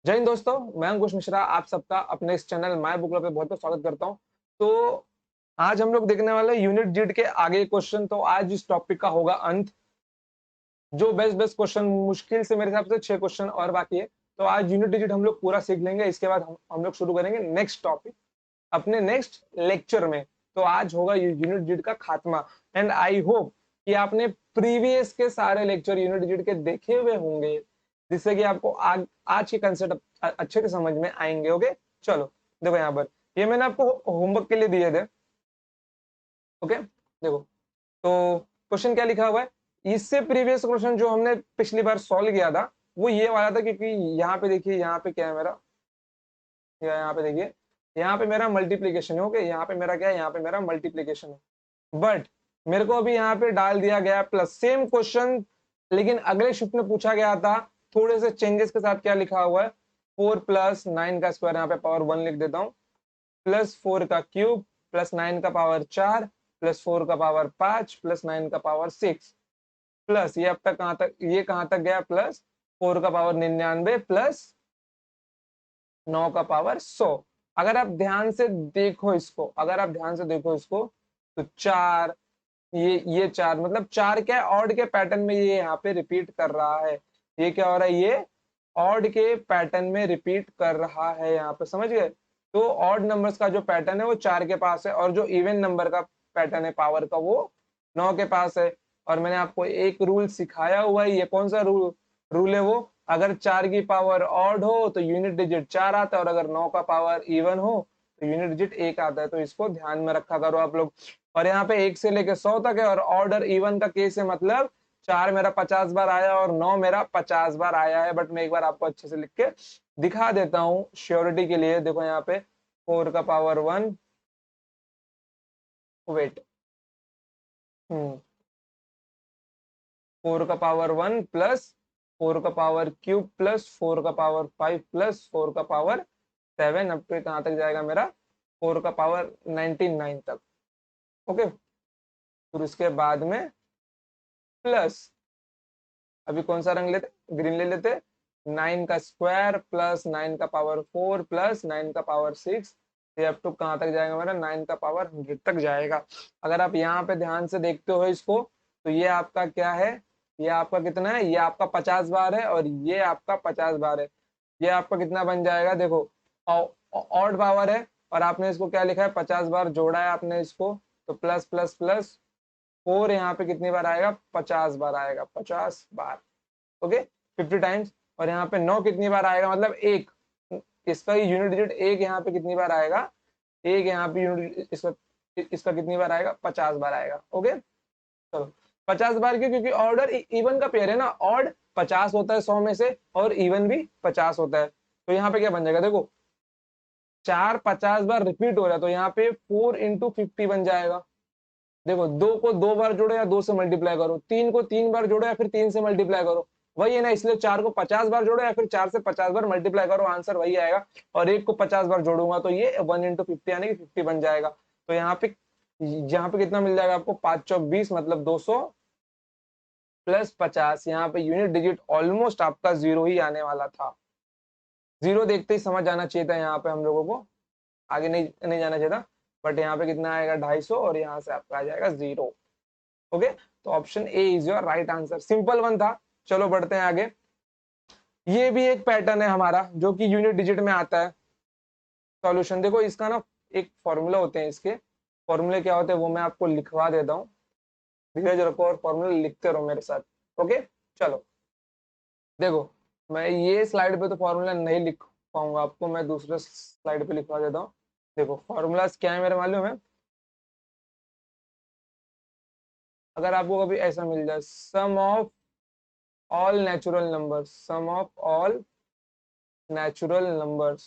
जय हिंद दोस्तों, मैं अंकुश मिश्रा आप सबका अपने इस चैनल माय बुक क्लब पे बहुत बहुत स्वागत करता हूं। तो आज हम लोग देखने वाले हैं यूनिट जीड के आगे क्वेश्चन। तो आज इस टॉपिक का होगा अंत। जो बेस्ट बेस्ट क्वेश्चन, मुश्किल से मेरे हिसाब से 6 क्वेश्चन और बाकी है। तो आज यूनिट डिजिट हम लोग पूरा सीख लेंगे। इसके बाद हम लोग शुरू करेंगे नेक्स्ट टॉपिक अपने नेक्स्ट लेक्चर में। तो आज होगा यूनिट डिजिट का खात्मा। एंड आई होप कि आपने प्रीवियस के सारे लेक्चर यूनिट डिजिट के देखे हुए होंगे, जिससे कि आपको आज के कंसेप्ट अच्छे से समझ में आएंगे। ओके, चलो देखो यहाँ पर ये मैंने आपको होमवर्क के लिए दिए थे। ओके, देखो तो क्वेश्चन क्या लिखा हुआ है। इससे प्रीवियस क्वेश्चन जो हमने पिछली बार सॉल्व किया था वो ये वाला था, क्योंकि यहाँ पे देखिए, यहाँ पे क्या है मेरा, यहाँ पे देखिए, यहाँ पे मेरा मल्टीप्लीकेशन है। ओके, यहाँ पे मेरा क्या है, यहाँ पे मेरा मल्टीप्लीकेशन है। बट मेरे को अभी यहाँ पे डाल दिया गया प्लस, सेम क्वेश्चन लेकिन अगले शिफ्ट में पूछा गया था थोड़े से चेंजेस के साथ। क्या लिखा हुआ है, 4 + 9 का स्क्वायर, यहाँ पे पावर 1 लिख देता हूँ, +4 का क्यूब, +9 का पावर 4, +4 का पावर 5, +9 का पावर 6, प्लस ये अब तक कहाँ तक, ये कहाँ तक गया, +4 का पावर 99, +9 का पावर 100। अगर आप ध्यान से देखो इसको, अगर आप ध्यान से देखो इसको, तो 4, ये 4 मतलब 4 क्या है, ऑड के पैटर्न में ये यहाँ पे रिपीट कर रहा है। ये क्या हो रहा है, ये ऑड के पैटर्न में रिपीट कर रहा है। यहाँ पे समझ गए। तो ऑड नंबर्स का जो पैटर्न है वो 4 के पास है, और जो इवन नंबर का पैटर्न है पावर का वो 9 के पास है। और मैंने आपको एक रूल सिखाया हुआ है। ये कौन सा रूल है वो, अगर 4 की पावर ऑड हो तो यूनिट डिजिट 4 आता है, और अगर 9 का पावर इवन हो तो यूनिट डिजिट 1 आता है। तो इसको ध्यान में रखा करो आप लोग। और यहाँ पे 1 से लेके 100 तक है, और ऑर्डर इवन का केस है, मतलब 4 मेरा 50 बार आया और 9 मेरा 50 बार आया है। बट मैं एक बार आपको अच्छे से लिख के दिखा देता हूँ श्योरिटी के लिए। देखो यहाँ पे 4 का पावर 1, वेट, 4 का पावर 1 प्लस 4 का पावर क्यूब प्लस 4 का पावर 5 प्लस 4 का पावर 7, अब तो कहाँ तक जाएगा मेरा, 4 का पावर 99 तक। ओके, फिर उसके बाद में प्लस, अभी कौन सा रंग लेते, ग्रीन ले लेते, 9 का स्क्वायर प्लस 9 का पावर 4 प्लस 9 का पावर 6, ये अप टू कहाँ तक जाएगा मेरा, 9 का पावर 100 तक जाएगा। अगर आप यहाँ पे ध्यान से देखते हो इसको, तो ये आपका क्या है, ये आपका कितना है, ये आपका 50 बार है और ये आपका 50 बार है। ये आपका कितना बन जाएगा, देखो ऑड पावर है, और आपने इसको क्या लिखा है, 50 बार जोड़ा है आपने इसको, तो प्लस प्लस प्लस 4 यहाँ पे कितनी बार आएगा, 50 बार आएगा, 50 बार। Okay, 50 times. और यहाँ पे 9 कितनी बार आएगा, मतलब 1, इसका यूनिट डिजिट 1 यहाँ पे कितनी बार आएगा, 1 यहाँ पे यूनिट, इसका इसका कितनी बार आएगा, 50 बार आएगा। ओके, चलो 50 बार क्यों, क्योंकि ऑर्डर इवन का पेयर है ना, ऑड 50 होता है 100 में से, और इवन भी 50 होता है। तो यहाँ पे क्या बन जाएगा, देखो 4 50 बार रिपीट हो रहा है, तो यहाँ पे 4 × 50 बन जाएगा। देखो 2 को 2 बार जोड़ो या 2 से मल्टीप्लाई करो, 3 को 3 बार जोड़ो या फिर 3 से मल्टीप्लाई करो, वही है ना। इसलिए 4 को 50 बार जोड़ो या फिर 4 से 50 बार मल्टीप्लाई करो, आंसर वही आएगा। और 1 को 50 बार जोड़ूंगा तो ये 1 × 50 यानी कि 50 बन जाएगा। तो यहाँ पे कितना मिल जाएगा आपको, 5 चौक 20, मतलब 200 प्लस 50। यहाँ पे यूनिट डिजिट ऑलमोस्ट आपका 0 ही आने वाला था। 0 देखते ही समझ आना चाहिए था यहाँ पे हम लोगों को, आगे नहीं नहीं जाना चाहिए था। बट यहाँ पे कितना आएगा, 250, और यहाँ से आपका आ जाएगा 0। ओके, तो option A is your right answer. Simple one था। चलो बढ़ते हैं आगे। ये भी एक पैटर्न है हमारा जो कि यूनिट डिजिट में आता है। सॉल्यूशन देखो, इसका ना एक फॉर्मूला होते हैं, इसके फॉर्मूले क्या होते हैं वो मैं आपको लिखवा देता हूँ। धीरज रखो और फॉर्मूला लिखते रहो मेरे साथ। ओके, चलो देखो, मैं ये स्लाइड पे तो फॉर्मूला नहीं लिख पाऊंगा आपको, मैं दूसरे स्लाइड पे लिखवा देता हूँ। देखो फॉर्मूलाज क्या है मेरे मालूम है, अगर आपको कभी ऐसा मिल जाए, sum of all natural numbers, sum of all natural numbers,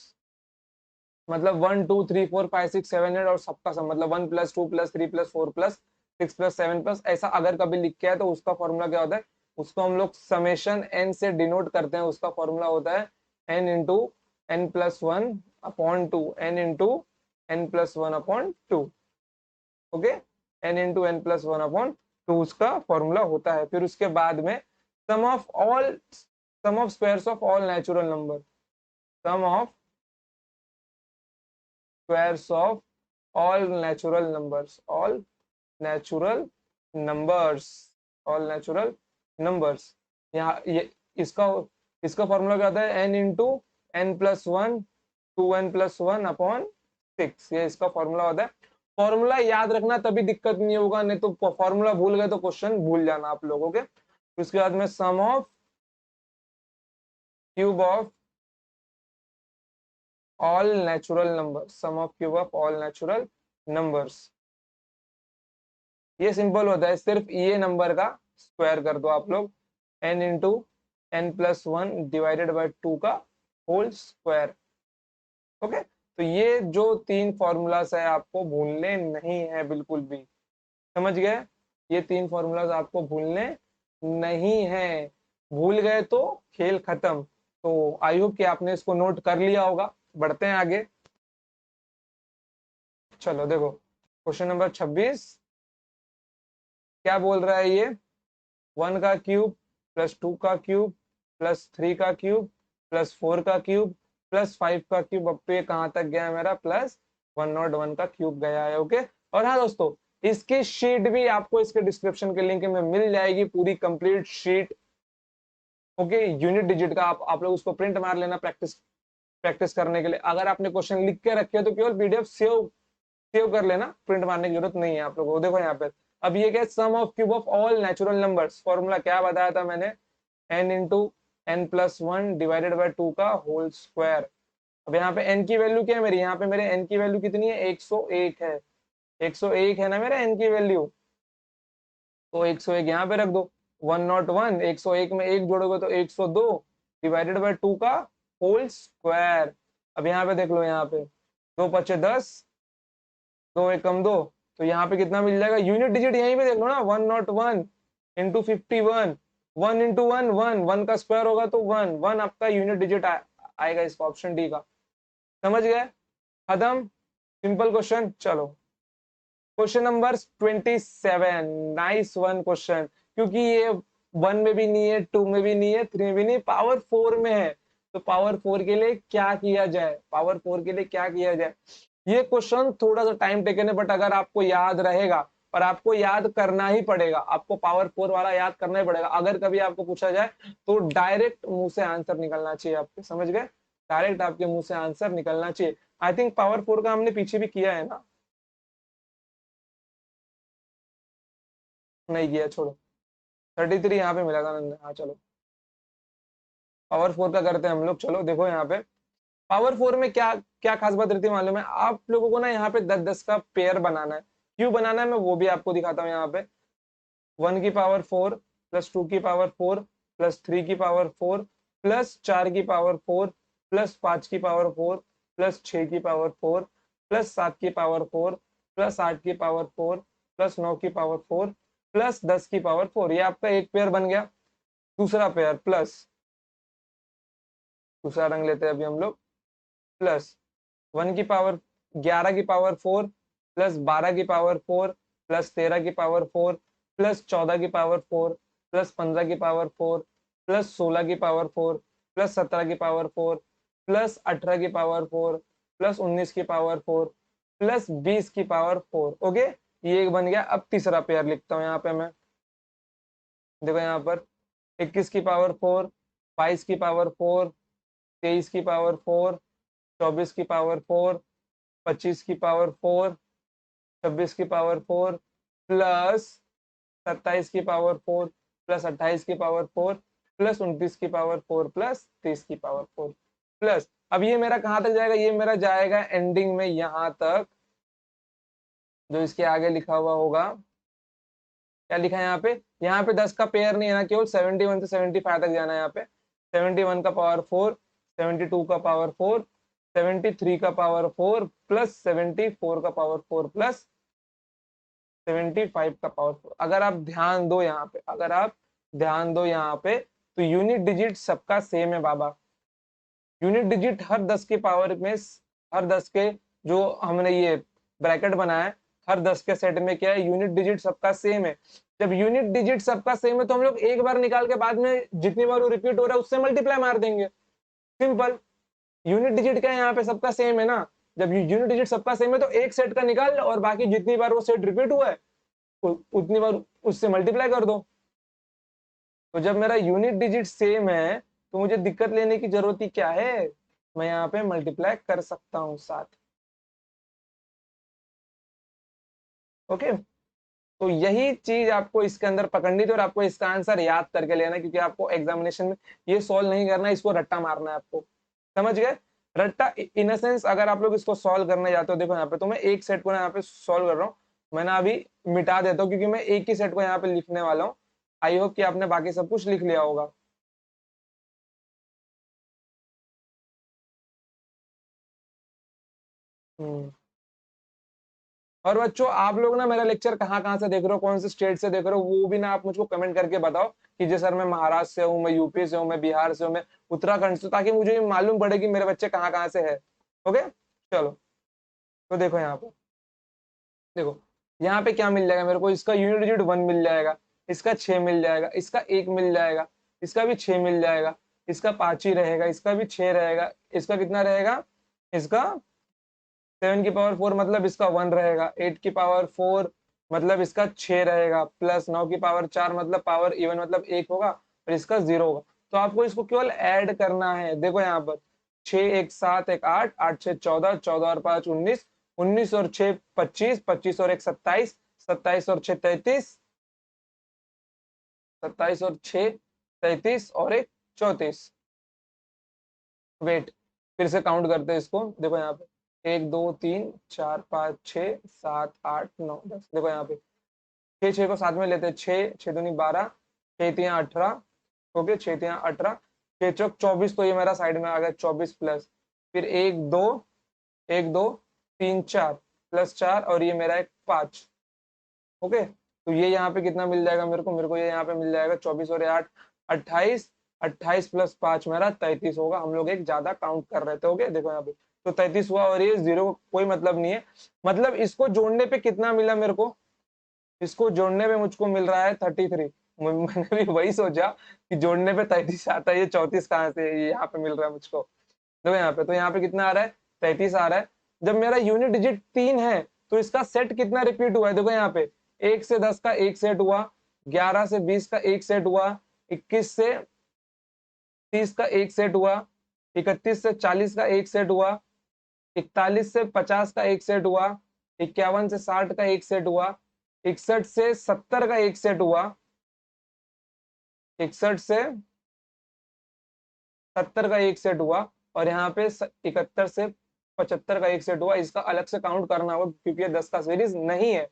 मतलब 1 2 3 4 5 6 7 8, और सबका सम, मतलब 1 + 2 + 3 + 4 + 6 + 7 ऐसा अगर कभी लिख के है तो उसका फॉर्मूला क्या होता है, उसको हम लोग समेशन एन से डिनोट करते हैं। उसका फॉर्मूला होता है n × n+1/2, n × n+1/2। Okay, n × n+1/2 उसका फॉर्मूला होता है। फिर उसके बाद में sum of squares of all natural number, sum of squares of all natural numbers, all natural numbers, all natural numbers. यहाँ ये इसका इसका फॉर्मूला क्या होता है, n into N plus one, 2n+1 upon 6, ये इसका फॉर्मूला होता है। फॉर्मूला याद रखना तभी दिक्कत नहीं होगा, नहीं तो फॉर्मूला भूल गए तो क्वेश्चन भूल जाना आप लोगों के। उसके बाद में sum of cube of all natural number, sum of cube of all natural numbers. ये सिंपल होता है, सिर्फ ये नंबर का स्क्वायर कर दो आप लोग, n into n+1 divided by 2 का होल स्क्वायर। ओके, तो ये जो तीन फॉर्मूलाज है आपको भूलने नहीं है बिल्कुल भी, समझ गए? ये तीन फॉर्मूलाज आपको भूलने नहीं है, भूल गए तो खेल खत्म। तो आई होप कि आपने इसको नोट कर लिया होगा। बढ़ते हैं आगे। चलो देखो क्वेश्चन नंबर 26 क्या बोल रहा है ये, 1 का क्यूब प्लस 2 का क्यूब प्लस 3 का क्यूब प्लस 4 का क्यूब प्लस 5 का क्यूब, अब तो ये कहां तक गया है मेरा, प्लस 101 का क्यूब गया है। ओके, और हाँ दोस्तों, इसकी शीट भी आपको इसके डिस्क्रिप्शन के लिंक में मिल जाएगी, पूरी complete sheet. Okay, unit digit का आप लोग उसको प्रिंट मार लेना प्रैक्टिस प्रैक्टिस करने के लिए। अगर आपने क्वेश्चन लिख के रखे तो केवल पीडीएफ सेव सेव कर लेना, प्रिंट मारने की जरूरत नहीं है आप लोगों को। देखो यहाँ पे अब ये क्या, sum of cube of all natural numbers, formula क्या बताया था मैंने, n into n+1 divided by 2 का होल स्क्वायर। अब यहाँ पे n की वैल्यू क्या है मेरी, यहाँ पे मेरे n की वैल्यू कितनी है, 101 है, 101 है ना मेरा n की वैल्यू, तो 101 यहाँ पे रख दो। 101, 101 में एक जोड़ोगे तो 102 डिवाइडेड बाय 2 का होल स्क्वायर। अब यहाँ पे देख लो, यहाँ पे 2 पचे 10, 2 एकम 2, तो यहाँ पे कितना मिल जाएगा, यूनिट डिजिट यहीं पे देख लो ना, 101 इंटू 51, 1 इंटू 1 1, 1 का स्क्वायर होगा तो 1 1 आपका यूनिट डिजिट आएगा इसका, ऑप्शन डी का। समझ गए, खत्म, सिंपल क्वेश्चन। चलो question number 27, nice one question, क्योंकि ये 1 में भी नहीं है, 2 में भी नहीं है, 3 में भी नहीं, पावर 4 में है। तो पावर 4 के लिए क्या किया जाए, पावर 4 के लिए क्या किया जाए, ये क्वेश्चन थोड़ा सा टाइम टेकन है, बट अगर आपको याद रहेगा, और आपको याद करना ही पड़ेगा, आपको पावर 4 वाला याद करना ही पड़ेगा। अगर कभी आपको पूछा जाए तो डायरेक्ट मुंह से आंसर निकलना चाहिए आपके, समझ गए, डायरेक्ट आपके मुंह से आंसर निकलना चाहिए। आई थिंक पावर 4 का हमने पीछे भी किया है ना, नहीं किया, छोड़ो। 33 यहाँ पे मिला था नंदन, हाँ चलो पावर 4 का करते हैं हम लोग। चलो देखो यहाँ पे पावर 4 में क्या क्या खास बात रहती है मालूम है आप लोगों को ना, यहाँ पे 10-10 का पेयर बनाना है। क्यों बनाना है मैं वो भी आपको दिखाता हूँ। यहाँ पे 1 की पावर 4 प्लस 2 की पावर 4 प्लस 3 की पावर 4 प्लस 4 की पावर 4 प्लस 5 की पावर 4 प्लस 6 की पावर 4 प्लस 7 की पावर 4 प्लस 8 की पावर 4 प्लस 9 की पावर 4 प्लस 10 की पावर 4, ये आपका एक पेयर बन गया। दूसरा पेयर प्लस, दूसरा रंग लेते हैं अभी हम लोग, प्लस 1 की पावर 11 की पावर 4 प्लस 12 की पावर 4 प्लस 13 की पावर 4 प्लस 14 की पावर 4 प्लस 15 की पावर 4 प्लस 16 की पावर 4 प्लस 17 की पावर 4 प्लस 18 की पावर 4 प्लस 19 की पावर 4 प्लस 20 की पावर 4। ओके, ये एक बन गया। अब तीसरा पेयर लिखता हूँ यहाँ पे मैं, देखो यहाँ पर 21 की पावर 4, 22 की पावर 4, 23 की पावर 4, 24 की पावर 4, 25 की पावर 4, 26 की पावर 4 प्लस 27 की पावर 4 प्लस 28 की पावर 4 प्लस 29 की पावर 4 प्लस 30 की पावर 4 प्लस, अब ये मेरा कहां तक जाएगा, ये मेरा जाएगा एंडिंग में यहां तक, जो इसके आगे लिखा हुआ होगा। क्या लिखा है यहाँ पे, यहाँ पे 10 का पेयर नहीं है ना, केवल 71 से 75 तक जाना है। यहाँ पे 71 का पावर 4, 72 का पावर 4, 73 का पावर 4 प्लस 74 का पावर 4 प्लस 75 का पावर 4। अगर आप ध्यान दो यहाँ पे, अगर आप ध्यान दो यहाँ पे, तो यूनिट डिजिट सबका सेम है बाबा। यूनिट डिजिट हर 10 के पावर में, हर 10 के जो हमने ये ब्रैकेट बनाया है, हर 10 के सेट में क्या है, यूनिट डिजिट सबका सेम है। जब यूनिट डिजिट सबका सेम है तो हम लोग एक बार निकाल के बाद में जितनी बार वो रिपीट हो रहा है उससे मल्टीप्लाई मार देंगे, सिंपल। यूनिट डिजिट क्या है यहाँ पे, सबका सेम है ना। जब यूनिट डिजिट सबका सेम है तो एक सेट का निकाल और बाकी जितनी बार वो सेट रिपीट हुआ है उतनी बार उससे मल्टीप्लाई कर दो। तो जब मेरा यूनिट डिजिट सेम है तो मुझे दिक्कत लेने की जरूरत ही क्या है, मैं यहाँ पे मल्टीप्लाई कर सकता हूँ साथ। ओके, तो यही चीज आपको इसके अंदर पकड़नी थी और आपको इसका आंसर याद करके लेना, क्योंकि आपको एग्जामिनेशन में ये सॉल्व नहीं करना, इसको रट्टा मारना है आपको। समझ गए? रट्टा इन अ सेंस, अगर आप लोग इसको सॉल्व करने जाते हो, देखो यहाँ पे तो मैं एक सेट को यहाँ पे सॉल्व कर रहा हूँ, मैं ना अभी मिटा देता हूँ क्योंकि मैं एक ही सेट को यहाँ पे लिखने वाला हूँ। आई होप कि आपने बाकी सब कुछ लिख लिया होगा। हम्म। और बच्चों आप लोग ना मेरा लेक्चर कहाँ कहाँ से देख रहे हो, कौन से स्टेट से देख रहे हो, वो भी ना आप मुझको कमेंट करके बताओ कि जी सर मैं महाराष्ट्र से हूँ, मैं यूपी से हूँ, मैं बिहार से हूँ, मैं उत्तराखंड से, ताकि मुझे मालूम पड़े कि मेरे बच्चे कहाँ कहाँ से है। ओके, चलो। तो देखो यहाँ पे, देखो यहाँ पे क्या मिल जाएगा मेरे को, इसका यूनिट डिजिट 1 मिल जाएगा, इसका 6 मिल जाएगा, इसका 1 मिल जाएगा, इसका भी 6 मिल जाएगा, इसका 5 ही रहेगा, इसका भी 6 रहेगा, इसका कितना रहेगा, इसका 7 की पावर 4 मतलब इसका 1 रहेगा, 8 की पावर 4 मतलब इसका 6 रहेगा, प्लस 9 की पावर 4 मतलब पावर इवन मतलब 1 होगा और इसका 0 होगा। तो आपको इसको केवल ऐड करना है। देखो यहाँ पर 6 1 7 1 8, 8 6 14, 14 और 5 19, 19 और 6 25, 25 और 1 27, 27 और 6 33, 27 और 6 33 और 1 34। वेट, फिर से काउंट करते हैं इसको। देखो यहाँ पे 1 2 3 4 5 6 7 8 9 10। देखो यहाँ पे 6 6 को साथ में लेते हैं, 6 6 दूनी 12, 6 3 18, ओके 6 3 18, 6 चौक 24, तो ये मेरा साइड में आ गया 24 प्लस, फिर 1 2 1 2 3 4 प्लस 4 और ये मेरा एक 5। ओके, तो ये यहाँ पे कितना मिल जाएगा मेरे को ये यहाँ पे मिल जाएगा 24 और 8 28, 28 प्लस 5 मेरा 33 होगा। हम लोग एक ज्यादा काउंट कर रहे थे। ओके, देखो यहाँ पे तो 33 हुआ और ये 0 कोई मतलब नहीं है। मतलब इसको जोड़ने पे कितना मिला मेरे को, इसको जोड़ने पे मुझको मिल रहा है 33। मैंने भी वही सोचा कि जोड़ने पे 33 आता है, ये 34 कहाँ से ये यहाँ पे मिल रहा है मुझको। देखो यहाँ पे, तो यहाँ पे कितना आ रहा है, 33 आ रहा है। जब मेरा यूनिट डिजिट 3 है तो इसका सेट कितना रिपीट हुआ है, देखो यहाँ पे 1 से 10 का एक सेट हुआ, 11 से 20 का एक सेट हुआ, 21 से 30 का एक सेट हुआ, 31 से 40 का एक सेट हुआ, 41 से 50 का एक सेट हुआ, 51 से 60 का एक सेट हुआ, 61 से 70 का एक सेट हुआ, 61 से 70 का एक सेट हुआ, और यहाँ पे 71 से 75 का एक सेट हुआ। इसका अलग से काउंट करना होगा क्योंकि ये 10 का सीरीज नहीं है।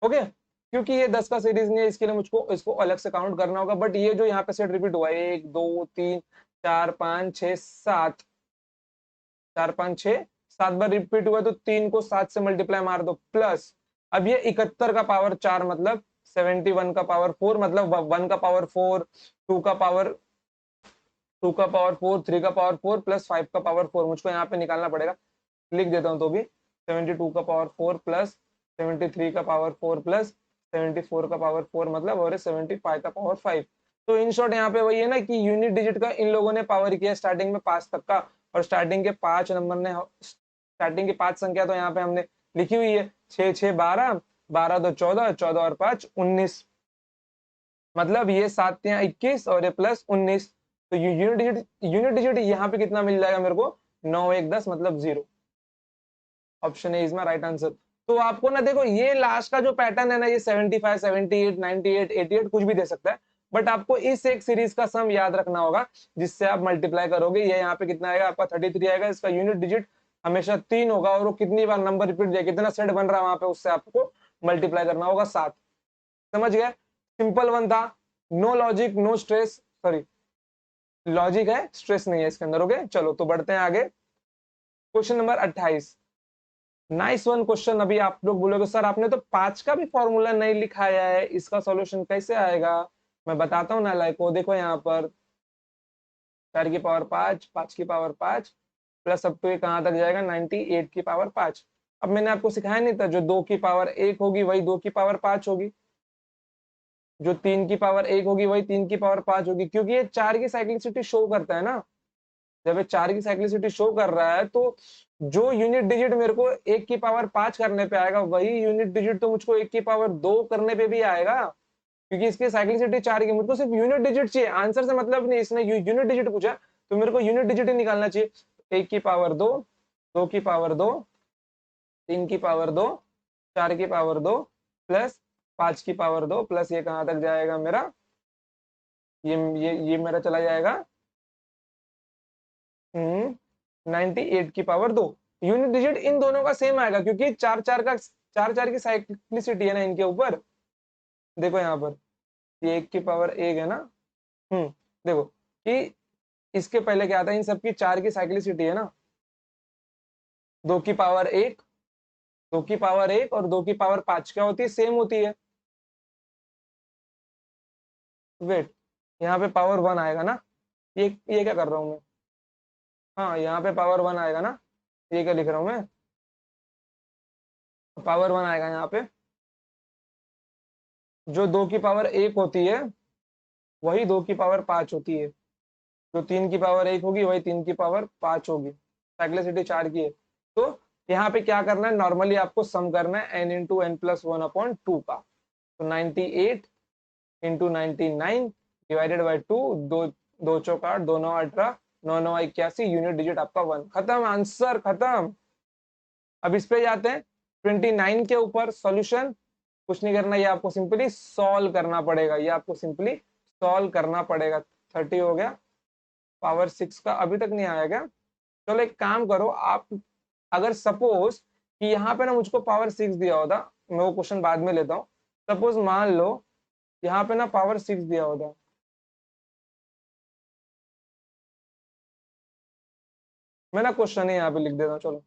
ओके, क्योंकि ये 10 का सीरीज नहीं है इसके लिए मुझको इसको अलग से काउंट करना होगा। बट ये जो यहाँ पे सेट रिपीट हुआ है 1 2 3 4 5 6 7, 4 5 6 7 बार रिपीट हुआ है, तो 3 को 7 से मल्टीप्लाई मार दो, प्लस अब ये 71 का पावर 4 मतलब 71 का पावर 4 मतलब 1 का पावर 4, 2 का पावर 4, 3 का पावर 4 प्लस 5 का पावर 4 मुझको यहाँ पे निकालना पड़ेगा। लिख देता हूँ तो भी 72 का पावर 4 प्लस 73 का पावर 4 प्लस 74 का पावर 4 मतलब और 75 का पावर 5। तो इन शॉर्ट यहाँ पे वही है ना कि यूनिट डिजिट का इन लोगों ने पावर किया स्टार्टिंग में 5 तक का, और स्टार्टिंग के 5 नंबर ने स्टार्टिंग की 5 संख्या तो यहाँ पे हमने लिखी हुई है 6 6 12, 12 2 14, 14 और 5 19, मतलब ये 7 या 21 और ये प्लस 19। तो यूनिट डिजिट यहाँ पे कितना मिल जाएगा मेरे को, 9 1 10 मतलब 0। Option A is my right answer. तो आपको ना देखो ये लास्ट का जो पैटर्न है ना, ये 75 78 98 88 कुछ भी दे सकता है, बट आपको इस एक सीरीज का सम याद रखना होगा जिससे आप मल्टीप्लाई करोगे। ये यहाँ पे कितना आएगा आपका 33 आएगा। इसका यूनिट डिजिट हमेशा 3 होगा और वो कितनी बार नंबर रिपीट जाए, कितना सेट बन रहा है वहां पे, उससे आपको मल्टीप्लाई करना होगा 7। समझ गए? सिंपल वन था, no logic no stress, sorry logic है स्ट्रेस नहीं है इसके अंदर। ओके, चलो तो बढ़ते हैं आगे। Question number 28, nice one question. अभी आप लोग बोलोगे सर आपने तो 5 का भी फॉर्मूला नहीं लिखाया है, इसका सॉल्यूशन कैसे आएगा? मैं बताता हूँ ना, लाइक वो देखो यहाँ पर 4 की पावर 5, 5 की पावर 5 प्लस अब तो ये कहाँ तक जाएगा 98 की पावर 5। अब मैंने आपको सिखाया नहीं था, जो 2 की पावर 1 होगी वही 2 की पावर 5 होगी, जो 3 की पावर 1 होगी वही 3 की पावर 5 होगी, क्योंकि ये 4 की साइक्लिसिटी शो करता है ना। जब ये 4 की साइक्लिसिटी शो कर रहा है तो जो यूनिट डिजिट मेरे को 1 की पावर 5 करने पे आएगा वही यूनिट डिजिट तो मुझको 1 की पावर 2 करने पे भी आएगा, क्योंकि इसकी साइक्लिसिटी 4 की। मुझको सिर्फ यूनिट डिजिट चाहिए, आंसर से मतलब नहीं, इसने यूनिट डिजिट पूछा तो मेरे को यूनिट डिजिट ही निकालना चाहिए। 1 की पावर 2, 2 की पावर 2, 3 की पावर 2, 4 की पावर 2 प्लस 5 की पावर 2 प्लस ये कहां तक जाएगा मेरा, ये मेरा चला जाएगा 98 की पावर 2। यूनिट डिजिट इन दोनों का सेम आएगा क्योंकि 4 4 की साइक्लिसिटी है ना इनके ऊपर। देखो यहाँ पर ये 1 की पावर 1 है ना। देखो कि इसके पहले क्या था, इन सबकी 4 की साइक्लिसिटी है ना 2 की पावर 1, 2 की पावर 1 और 2 की पावर 5 क्या होती है, सेम होती है। वेट, यहाँ पे पावर 1 आएगा ना, ये क्या कर रहा हूँ मैं, हाँ यहाँ पे पावर 1 आएगा ना, ये क्या लिख रहा हूँ मैं, पावर 1 आएगा यहाँ पे। जो 2 की पावर 1 होती है वही 2 की पावर 5 होती है, जो 3 की पावर 1 होगी वही 3 की पावर 5 होगी। साइक्लिसिटी 4 की है। तो यहाँ पे क्या करना है, नॉर्मली आपको सम करना है n इंटू एन प्लस 1/2 का। तो 98 इंटू 99 डिवाइडेड बाई 2, दो दो चौक 8, 2 9 18, 9 9 81, यूनिट डिजिट आपका 1। खत्म, आंसर खत्म। अब इस पे जाते हैं 29 के ऊपर। सॉल्यूशन कुछ नहीं करना, ये आपको सिंपली सॉल्व करना पड़ेगा, ये आपको सिंपली सॉल्व करना पड़ेगा। 30 हो गया, पावर 6 का अभी तक नहीं आया क्या? चलो एक काम करो आप, अगर सपोज कि यहाँ पे ना मुझको पावर 6 दिया होता, मैं वो क्वेश्चन बाद में लेता हूँ। सपोज मान लो यहाँ पे ना पावर 6 दिया होता, मैं ना क्वेश्चन ही यहाँ पे लिख देता हूँ। चलो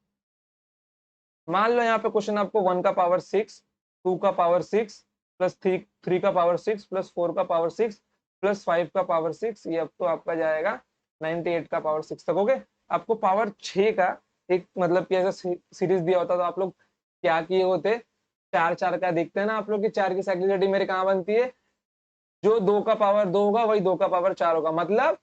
मान लो यहाँ पे क्वेश्चन आपको 1 का पावर 6, 2 का पावर 6 प्लस 3 का पावर 6 प्लस 4 का पावर 6 प्लस 5 का पावर 6, ये अब तो आपका जाएगा 98 का पावर 6 तक। हो गए। आपको पावर 6 का एक मतलब कि ऐसा सीरीज दिया होता तो आप लोग क्या किए होते, 4 4 का देखते हैं ना आप लोग की 4 की साइक्लिसिटी मेरे कहाँ बनती है, जो 2 का पावर 2 होगा वही 2 का पावर 4 होगा, मतलब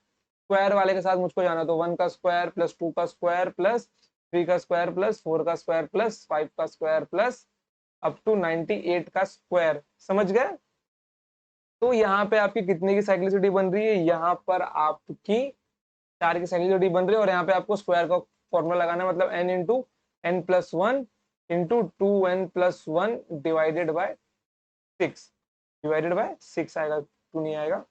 स्क्वायर वाले के साथ मुझको जाना। तो 1 का स्क्वायर प्लस 2 का स्क्वायर प्लस 3 का स्क्वायर प्लस 4 का स्क्वायर प्लस 5 का स्क्वायर प्लस अप टू 98 का स्क्वायर। समझ गए? तो यहाँ पे आपकी कितने की साइक्लिसिटी बन रही है, यहाँ पर आपकी 4 की साइक्लिसिटी बन रही है, और यहाँ पे आपको स्क्वायर का फॉर्मूला लगाना है, मतलब n into N plus 1 into 2n plus 1 divided by 6, divided by 6 आएगा, 2 नहीं आएगा।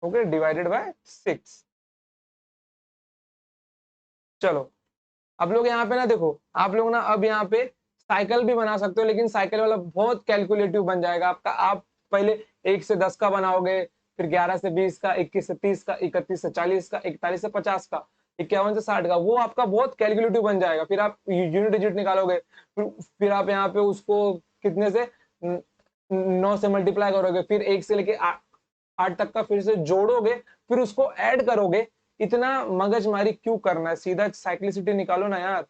Okay, divided by 6। चलो आप लोग यहाँ पे ना देखो, आप लोग ना अब यहाँ पे साइकिल भी बना सकते हो, लेकिन साइकिल वाला बहुत कैलकुलेटिव बन जाएगा आपका। आप पहले 1 से 10 का बनाओगे, फिर 11 से 20 का, 21 से 30 का, 31 से 40 का, 41 से 50 का, 51 से 60 का, वो आपका बहुत कैलकुलेटिव बन जाएगा। फिर आप यूनिट डिजिट निकालोगे, फिर आप यहाँ पे उसको कितने से 9 से मल्टीप्लाई करोगे, फिर 1 से लेके 8 तक का फिर से जोड़ोगे, फिर उसको ऐड करोगे। इतना मगजमारी क्यों करना है, सीधा साइक्लिसिटी निकालो ना यार।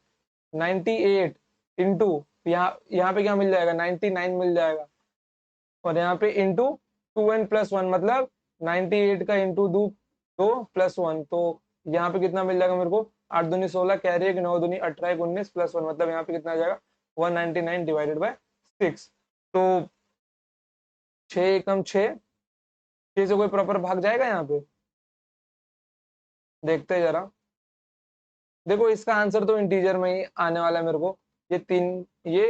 98 इंटू यहाँ पे क्या मिल जाएगा, 99 मिल जाएगा, और यहाँ पे इंटू 2n प्लस 1, मतलब 98 का इंटू 2 प्लस 1, तो यहाँ पे कितना मिल जाएगा मेरे को, 8 दूनी 16, कैरी एक 9 दूनी 18, 19 प्लस 1, मतलब यहाँ पे कितना आ जाएगा 199 डिवाइडेड बाय 6। तो 6 एकम 6, 6 से कोई प्रॉपर भाग जाएगा यहाँ पे, देखते हैं जरा। देखो इसका आंसर तो इंटीजर में ही आने वाला है मेरे को, ये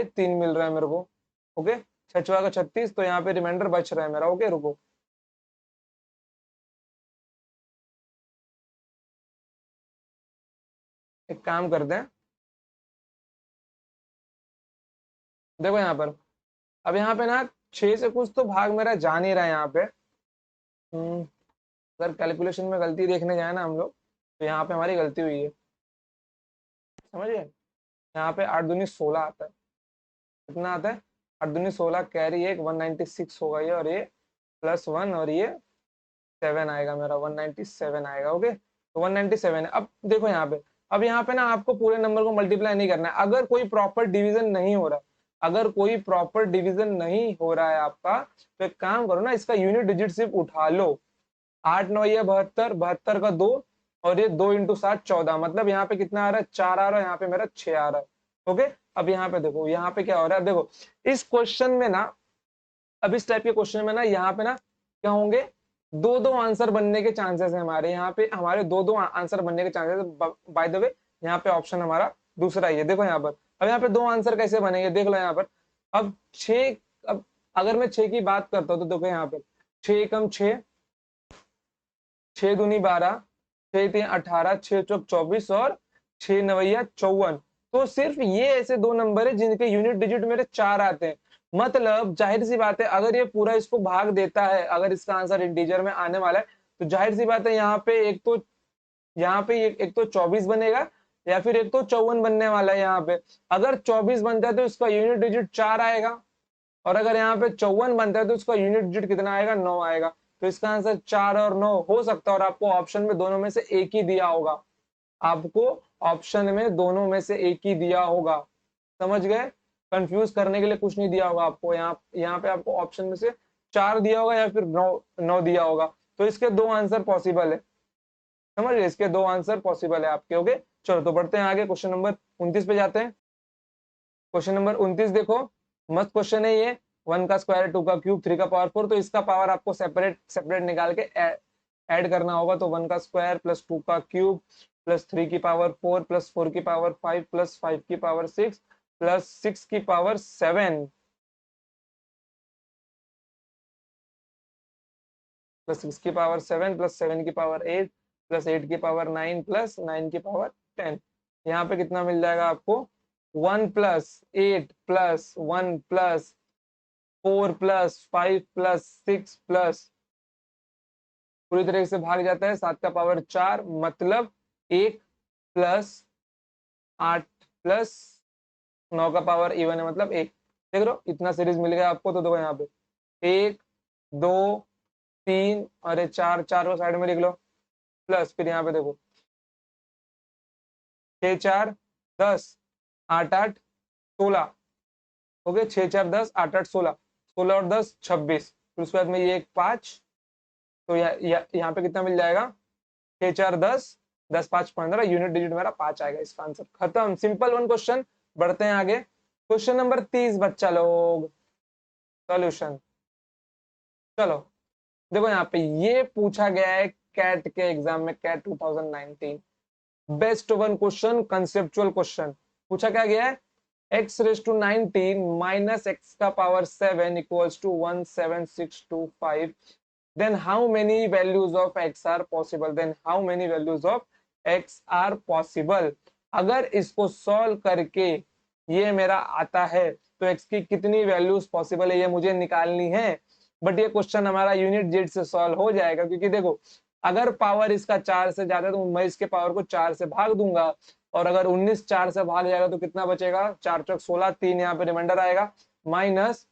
तीन मिल रहा है मेरे को। ओके, 6 का 36, तो यहाँ पे रिमाइंडर बच रहा है मेरा। ओके रुको, एक काम करते हैं, देखो यहाँ पर, अब यहाँ पे ना 6 से कुछ तो भाग मेरा जा नहीं रहा है यहाँ पे। अगर कैलकुलेशन में गलती देखने जाए ना हम लोग, तो यहाँ पे हमारी गलती हुई है, समझिए। यहाँ पे 8 दूनी 16 आता है, कितना आता है, 8 दूनी 16, कैरी एक 196 होगा ये, और ये प्लस 1, और ये 7 आएगा मेरा, 197 आएगा। ओके, तो 197 है। अब देखो यहाँ पे, अब यहाँ पे ना आपको पूरे नंबर को मल्टीप्लाई नहीं करना है। अगर कोई प्रॉपर डिवीजन नहीं हो रहा, अगर कोई प्रॉपर डिवीजन नहीं हो रहा है आपका, तो एक काम करो ना, इसका यूनिट डिजिट सिर्फ उठा लो। 8 9 ये 72, 72 का 2, और ये 2 इंटू 7 14, मतलब यहाँ पे कितना आ रहा है 4 आ रहा है, यहाँ पे मेरा 6 आ रहा है। ओके, अब यहाँ पे देखो यहाँ पे क्या हो रहा है, देखो इस क्वेश्चन में ना, अब इस टाइप के क्वेश्चन में ना यहाँ पे ना क्या होंगे, दो दो आंसर बनने के चांसेस है हमारे, यहाँ पे हमारे दो दो आंसर बनने के चांसेस। बाय द वे यहाँ पे ऑप्शन हमारा दूसरा ही है। देखो यहाँ पर अब यहाँ पे दो आंसर कैसे बनेंगे, देख लो यहाँ पर। अब 6, अब अगर मैं 6 की बात करता हूँ तो देखो यहाँ पर 6 कम 6, 6 दूनी 12, 6 3 18, 6 चौक 24 और 6 नवैया 54। तो सिर्फ ये ऐसे दो नंबर है जिनके यूनिट डिजिट मेरे 4 आते हैं। मतलब जाहिर सी बात है, अगर ये पूरा इसको भाग देता है, अगर इसका आंसर इंटीजर में आने वाला है, तो जाहिर सी बात है यहाँ पे एक तो, यहाँ पे एक तो 24 बनेगा, या फिर एक तो 54 बनने वाला है। यहाँ पे अगर 24 बनता है तो इसका यूनिट डिजिट 4 आएगा, और अगर यहाँ पे 54 बनता है तो इसका यूनिट डिजिट कितना आएगा, 9 आएगा। तो इसका आंसर 4 और 9 हो सकता है, और आपको ऑप्शन में दोनों में से एक ही दिया होगा, आपको ऑप्शन में दोनों में से एक ही दिया होगा। समझ गए, कंफ्यूज करने के लिए कुछ नहीं दिया होगा आपको। यहाँ पे आपको ऑप्शन में से 4 दिया होगा या फिर 9 दिया होगा। तो इसके दो आंसर पॉसिबल है, समझ गए, इसके दो आंसर पॉसिबल है आपके। ओके, चलो तो बढ़ते हैं आगे, क्वेश्चन नंबर 29 पे जाते हैं। क्वेश्चन नंबर 29 देखो, मस्त क्वेश्चन है ये। 1 का स्क्वायर, 2 का क्यूब, 3 का पावर 4, तो इसका पावर आपको सेपरेट सेपरेट निकाल के ऐड करना होगा। तो 1 का स्क्वायर प्लस 2 का क्यूब प्लस 3 की पावर 4 प्लस 4 की पावर 5 प्लस 5 की पावर 6 प्लस 6 की पावर 7 प्लस 6 की पावर 7 प्लस 7 की पावर 8 प्लस 8 की पावर 9 प्लस 9 की पावर 10। यहाँ पे कितना मिल जाएगा आपको, 1 plus 8 plus 1 plus 4 plus 5 plus 6 plus, पूरी तरीके से भाग जाता है 7 का पावर 4, मतलब 1 प्लस 8 प्लस 9 का पावर इवन है, मतलब 1। देख लो इतना सीरीज मिल गया आपको। तो देखो यहाँ पे 1 2 3 और 4, 4 को साइड में लिख लो, प्लस फिर यहाँ पे देखो 6 4 10 8 8 16। ओके, 6 4 10 8 8 16, 16 और 10 26, फिर उसके बाद में ये एक 5। तो यहाँ पे कितना मिल जाएगा, 6 4 10 10 5 15, यूनिट डिजिट मेरा 5 आएगा। इसका आंसर खत्म, सिंपल वन क्वेश्चन। बढ़ते हैं आगे, क्वेश्चन नंबर 30 बच्चा लोग, सॉल्यूशन। चलो देखो यहाँ पे ये पूछा गया है कैट के एग्जाम में, CAT 2019, best one question, conceptual question. पूछा क्या गया है, x raise to 19 minus x का power 7 equals to 17625, then how many values of x are possible, then how many values of x are possible। अगर इसको solve करके ये मेरा आता है तो x की कितनी वैल्यूज पॉसिबल है ये मुझे निकालनी है। बट ये क्वेश्चन हमारा यूनिट जेड से सॉल्व हो जाएगा, क्योंकि देखो अगर पावर इसका 4 से ज्यादा है तो मैं इसके पावर को 4 से भाग दूंगा, और अगर 19 4 से भाग जाएगा तो कितना बचेगा, 4 चौक 16, 3 यहाँ पे रिमाइंडर आएगा, माइनस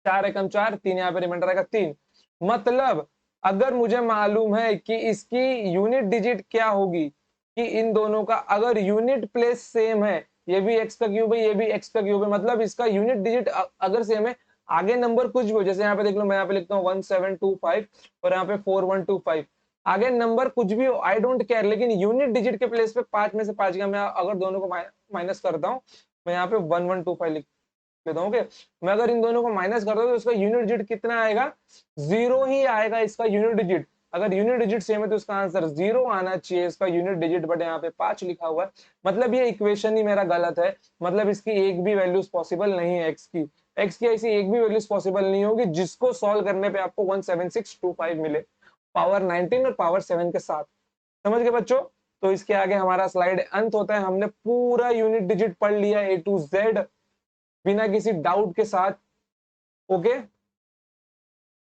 4 एकम 4, 3 यहाँ पे रिमाइंडर आएगा 3। मतलब अगर मुझे मालूम है कि इसकी यूनिट डिजिट क्या होगी, कि इन दोनों का अगर यूनिट प्लेस सेम है, ये भी एक्स का क्यूब है ये भी एक्स का क्यूब है, मतलब इसका यूनिट डिजिट अगर सेम है, आगे नंबर कुछ भी हो, जैसे यहाँ पे देख लो मैं यहाँ पे लिखता हूँ 1725 और यहाँ पे 4125, आगे नंबर कुछ भी हो आई डोंट केयर, लेकिन यूनिट डिजिट के प्लेस पे 5 में से 5 का मैं अगर दोनों को माइनस करता हूँ, मैं यहाँ पे 1125 लिख लेता हूँ। मैं अगर इन दोनों को माइनस करता हूँ तो इसका यूनिट डिजिट कितना आएगा, 0 ही आएगा इसका यूनिट डिजिट। अगर यूनिट डिजिट सेम है तो इसका आंसर 0 आना चाहिए, इसका यूनिट डिजिट, बट यहाँ पे 5 लिखा हुआ है, मतलब ये इक्वेशन ही मेरा गलत है। मतलब इसकी एक भी वैल्यूज पॉसिबल नहीं है, एक्स की ऐसी एक भी वैल्यूज पॉसिबल नहीं होगी जिसको सॉल्व करने पे आपको 17625 मिले, पावर 19 और पावर 7 के साथ। समझ गए बच्चों। तो इसके आगे हमारा स्लाइड अंत होता है, हमने पूरा यूनिट डिजिट पढ़ लिया ए टू जेड बिना किसी डाउट के साथ। ओके,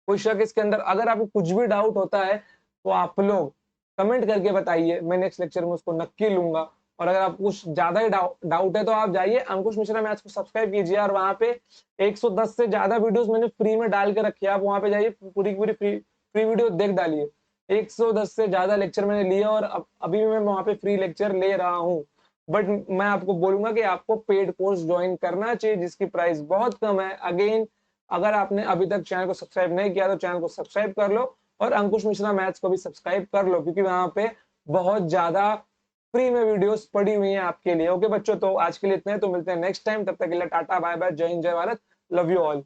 कोई शक इसके अंदर, अगर आपको कुछ भी डाउट होता है तो आप लोग कमेंट करके बताइए, मैं नेक्स्ट लेक्चर में उसको नक्की लूंगा। और अगर आपको कुछ ज्यादा ही डाउट है तो आप जाइए अंकुश मिश्रा मैथ्स को सब्सक्राइब कीजिए, और वहां पे 110 से ज्यादा वीडियोस मैंने फ्री में डाल के रखी है, आप वहां पे जाइए पूरी पूरी फ्री वीडियो देख डालिए। 110 से ज्यादा लेक्चर मैंने लिए और अभी भी मैं वहां पे फ्री लेक्चर ले रहा हूँ। बट मैं आपको बोलूंगा कि आपको पेड कोर्स ज्वाइन करना चाहिए जिसकी प्राइस बहुत कम है। अगेन, अगर आपने अभी तक चैनल को सब्सक्राइब नहीं किया तो चैनल को सब्सक्राइब कर लो, और अंकुश मिश्रा मैथ्स को भी सब्सक्राइब कर लो, क्योंकि वहां पे बहुत ज्यादा फ्री में वीडियोस पड़ी हुई हैं आपके लिए। ओके बच्चों, तो आज के लिए इतने हैं, तो मिलते हैं नेक्स्ट टाइम। तब तक के लिए टाटा बाय बाय, जय हिंद जय भारत, लव यू ऑल।